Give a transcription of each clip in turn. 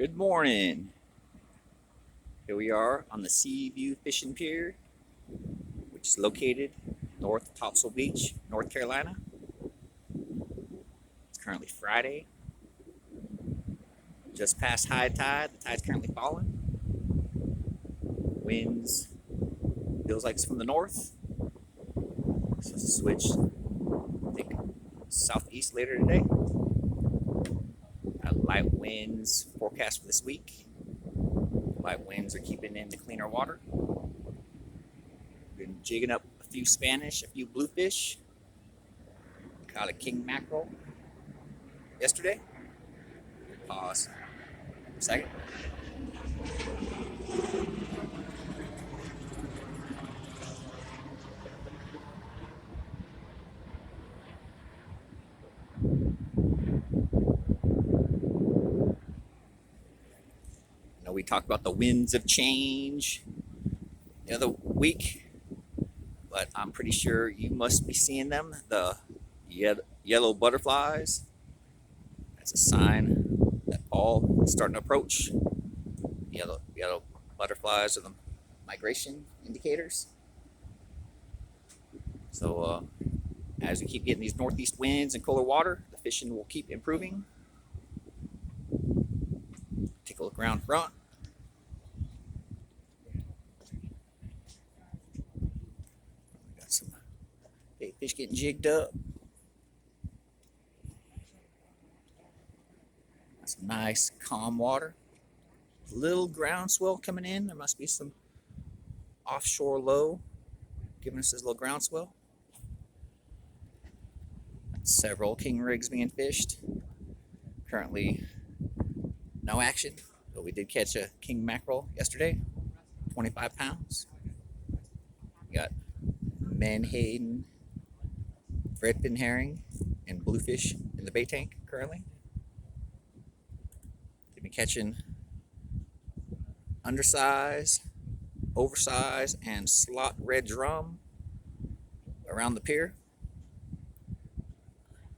Good morning. Here we are on the Seaview Fishing Pier, which is located north of Topsail Beach, North Carolina. It's currently Friday, just past high tide. The tide's currently falling. Winds feels like it's from the north. So switch, I think, southeast later today. Light winds forecast for this week. Light winds are keeping in the cleaner water. Been jigging up a few Spanish, a few bluefish. Caught a king mackerel yesterday. Pause for a second. I know we talked about the winds of change the other week, but I'm pretty sure you must be seeing them. The yellow butterflies. That's a sign that fall is starting to approach. Yellow butterflies are the migration indicators. So as we keep getting these northeast winds and cooler water, the fishing will keep improving. Take a look around front. Got some big fish getting jigged up. Got some nice calm water. Little groundswell coming in. There must be some offshore low giving us this little groundswell. Several king rigs being fished. Currently no action, but we did catch a king mackerel yesterday, 25 pounds. We got menhaden, threadfin herring, and bluefish in the bait tank currently. They've been catching undersize, oversized, and slot red drum around the pier,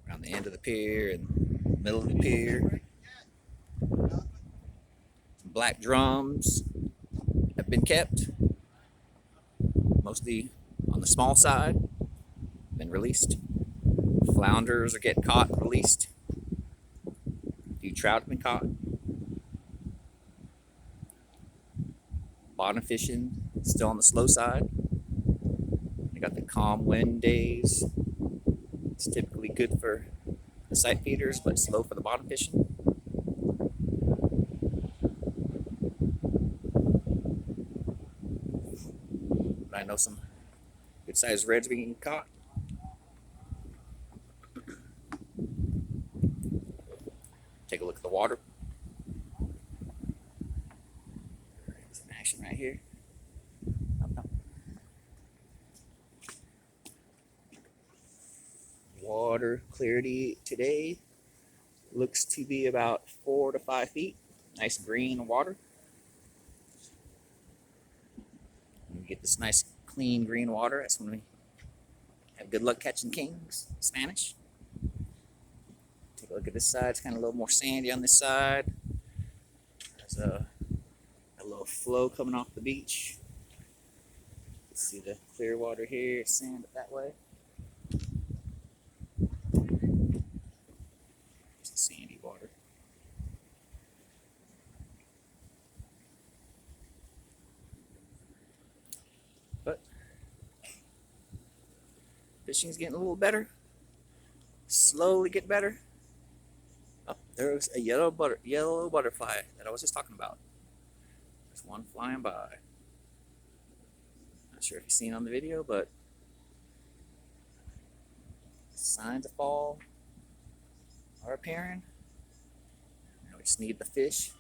around the end of the pier and middle of the pier. Some black drums have been kept, mostly on the small side, been released. Flounders are getting caught and released. A few trout have been caught. Bottom fishing still on the slow side. We got the calm wind days. It's typically good for the sight feeders, but slow for the bottom fishing. But I know some good sized reds being caught. Take a look at the water. Some action right here. Water clarity today looks to be about 4 to 5 feet. Nice green water. When we get this nice clean green water, that's when we have good luck catching kings, Spanish. Take a look at this side. It's kind of a little more sandy on this side. There's a little flow coming off the beach. See the clear water here, sand up that way. There's the sandy water. But fishing's getting a little better. Slowly get better. Oh, there's a yellow butterfly that I was just talking about. There's one flying by. Not sure if you've seen on the video, but signs of fall are appearing. We just need the fish to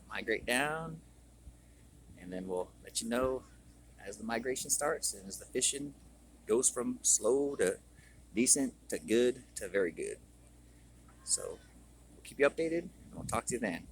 migrate down, and then we'll let you know as the migration starts and as the fishing goes from slow to decent to good to very good. So we'll keep you updated, and we'll talk to you then.